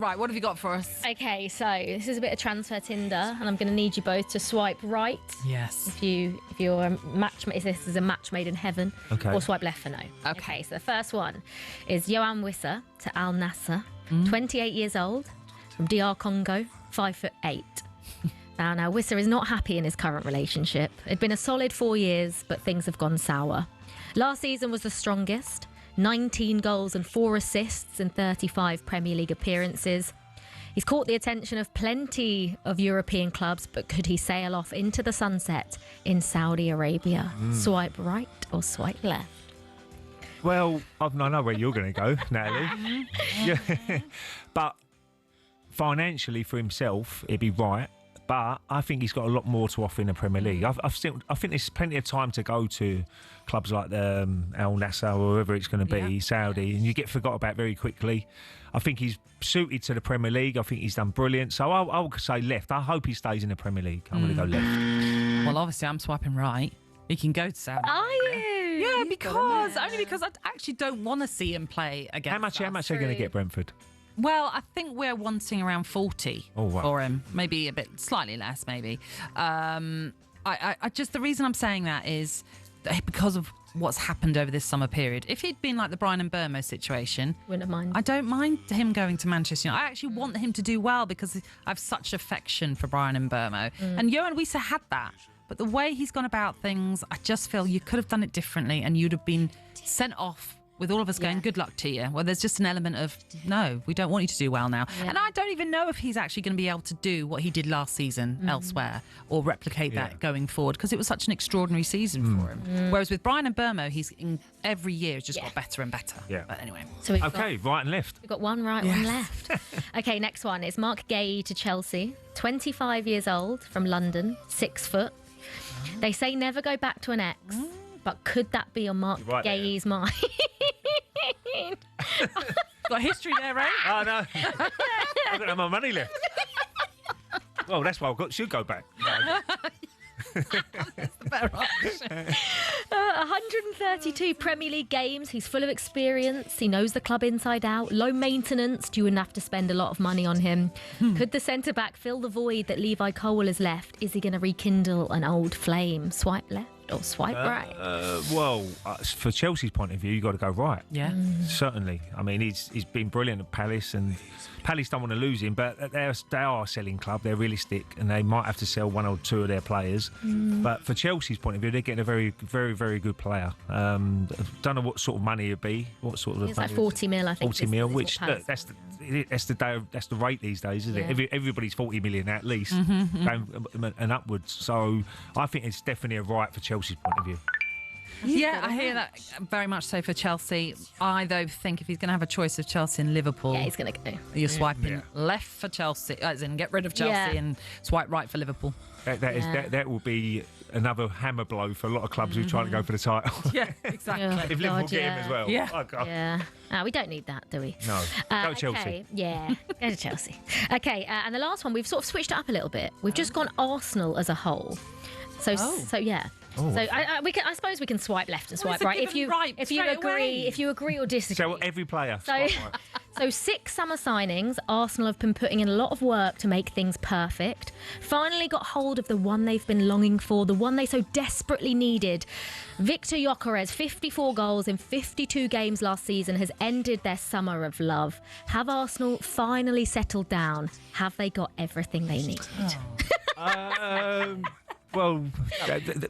Right, what have you got for us? Okay, so this is a bit of transfer Tinder, and I'm going to need you both to swipe right. Yes. If you're a match, if this is a match made in heaven, Okay. or swipe left for no. Okay, so the first one is Yoan Wissa to Al Nassr, 28 years old, from DR Congo, 5'8". Now, Wissa is not happy in his current relationship. It'd been a solid 4 years, but things have gone sour. Last season was the strongest. 19 goals and 4 assists in 35 Premier League appearances. He's caught the attention of plenty of European clubs, but could he sail off into the sunset in Saudi Arabia? Swipe right or swipe left? Well, I know where you're going to go, Natalie. Yeah. But financially for himself, it'd be right. But I think he's got a lot more to offer in the Premier League. I think there's plenty of time to go to clubs like Al Nassr or wherever it's going to be, Saudi, and you get forgot about very quickly. I think he's suited to the Premier League. I think he's done brilliant. So I'll say left. I hope he stays in the Premier League. I'm going to go left. Well, obviously, I'm swiping right. He can go to Saudi. Are you? Yeah, You've because I actually don't want to see him play against How much are they going to get, Brentford? Well, I think we're wanting around 40 for him. Maybe a bit, slightly less, maybe. I just, the reason I'm saying that is because of what's happened over this summer period. If he'd been like the Brian and Burmo situation, Wouldn't mind. I don't mind him going to Manchester United. I actually want him to do well because I have such affection for Brian and Burmo. And Yoan Wissa had that. But the way he's gone about things, I just feel you could have done it differently and you'd have been sent off with all of us going, good luck to you. Well, there's just an element of, no, we don't want you to do well now. Yeah. And I don't even know if he's actually going to be able to do what he did last season elsewhere or replicate that going forward because it was such an extraordinary season for him. Whereas with Brian and Burmo, he's every year has just got better and better. Yeah. But anyway. So right and left. We've got one right, one left. Okay, next one is Marc Guehi to Chelsea, 25 years old, from London, 6 foot. They say never go back to an ex, but could that be on Marc Guehi's mind? Got history there, right? Oh, no. I've got no more money left. Well, that's why should go back. No. That's the better option. 132 Premier League games. He's full of experience. He knows the club inside out. Low maintenance. You wouldn't have to spend a lot of money on him. Could the centre-back fill the void that Levi Colwill has left? Is he going to rekindle an old flame? Swipe left or swipe right? Well, for Chelsea's point of view, you've got to go right. Yeah. Certainly. I mean, he's been brilliant at Palace, and Palace don't want to lose him, but they are a selling club. They're realistic, and they might have to sell 1 or 2 of their players. But for Chelsea's point of view, they're getting a very, very, very good player. Don't know what sort of money it'd be. What sort of? It's like 40 mil, I think. 40 mil, which that's the rate these days, isn't it? Everybody's 40 million at least, going and upwards. So I think it's definitely a right for Chelsea's point of view. Yeah, I hear that very much so for Chelsea. I, though, think if he's going to have a choice of Chelsea and Liverpool... Yeah, he's going to go. You're swiping left for Chelsea, as in get rid of Chelsea and swipe right for Liverpool. That will be another hammer blow for a lot of clubs who are trying to go for the title. Yeah, exactly. If Liverpool get him as well. Yeah. Oh, God. Yeah. We don't need that, do we? No. Go Chelsea. Okay. Yeah, go to Chelsea. Okay, and the last one, we've sort of switched it up a little bit. We've just gone Arsenal as a whole. So yeah. Oh. So I suppose we can swipe left and swipe right if you agree or disagree. So every player. So 6 summer signings. Arsenal have been putting in a lot of work to make things perfect. Finally got hold of the one they've been longing for, the one they so desperately needed. Victor Gyökeres, 54 goals in 52 games last season, has ended their summer of love. Have Arsenal finally settled down? Have they got everything they need? Well,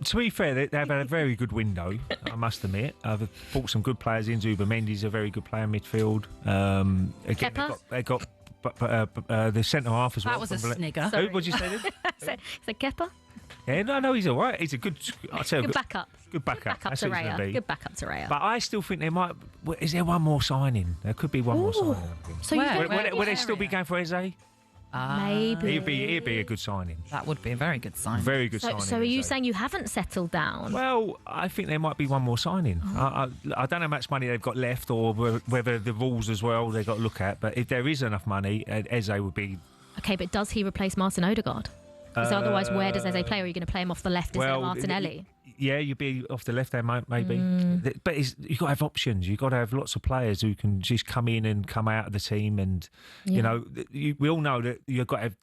to be fair, they've had a very good window, I must admit. I've brought some good players in. Zubimendi's a very good player in midfield. Again, they got the centre half as well. That was a snigger. Who? What did you say then? Is it Kepa? Yeah, no, he's all right. He's a good... Good backup. Good backup. Good backup to Raya. But I still think there might... Is there one more signing? There could be one more signing. So Will they still be going for Eze? Maybe. He'd be a good signing. That would be a very good signing. Very good signing. So are you saying you haven't settled down? Well, I think there might be one more signing. I don't know how much money they've got left or whether the rules as well they've got to look at. But if there is enough money, Eze would be... Okay, but does he replace Martin Odegaard? Because otherwise, where does Eze play? Or are you going to play him off the left instead of Martinelli? Yeah, you'd be off the left hand, maybe. But you've got to have options. You've got to have lots of players who can just come in and come out of the team. And, you know, we all know that you've got to have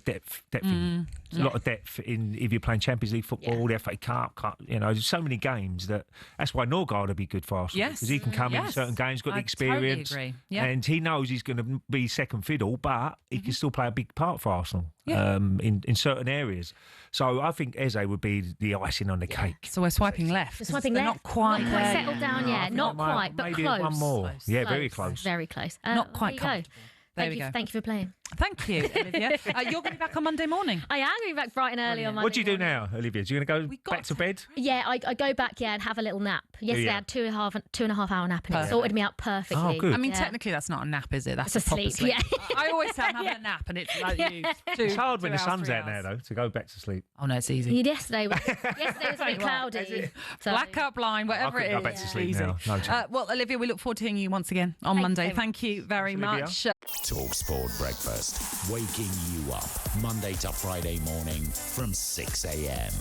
depth a lot of depth in if you're playing Champions League football, the FA Cup, you know, there's so many games that's why Norgard would be good for Arsenal. Yes. Because he can come in certain games, got the experience. Totally agree. Yeah. And he knows he's going to be second fiddle, but he can still play a big part for Arsenal in certain areas. So I think Eze would be the icing on the cake. So we're swiping left. We're swiping They're left. not quite Not there. quite settled down yet. Not quite, but maybe close. one more. Close. Yeah, very close. Very close. Not quite there you go. comfortable. There we go. Thank you for playing. Thank you, Olivia. You're going to be back on Monday morning. I am going to be back bright and early on Monday. What do you do morning. now, Olivia? Do you going to go back to bed? Yeah, I go back, and have a little nap. Yesterday I had 2.5 hour nap, and it sorted me out perfectly. Oh, good. I mean, technically, that's not a nap, is it? That's It's a proper sleep, yeah. I always say I'm having a nap, and it's like you. It's hard when the sun's out now, though, to go back to sleep. Oh, no, it's easy. Yesterday was a bit cloudy. So, Blackout, blind, whatever I it could is. go back to sleep Easy. now. No chance. Well, Olivia, we look forward to hearing you once again on Monday. Thank you very Thanks, much. talkSPORT Breakfast, waking you up Monday to Friday morning from 6 a.m.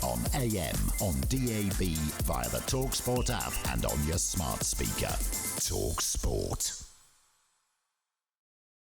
on AM, on DAB, via the talkSPORT app and on your smart speaker. talkSPORT.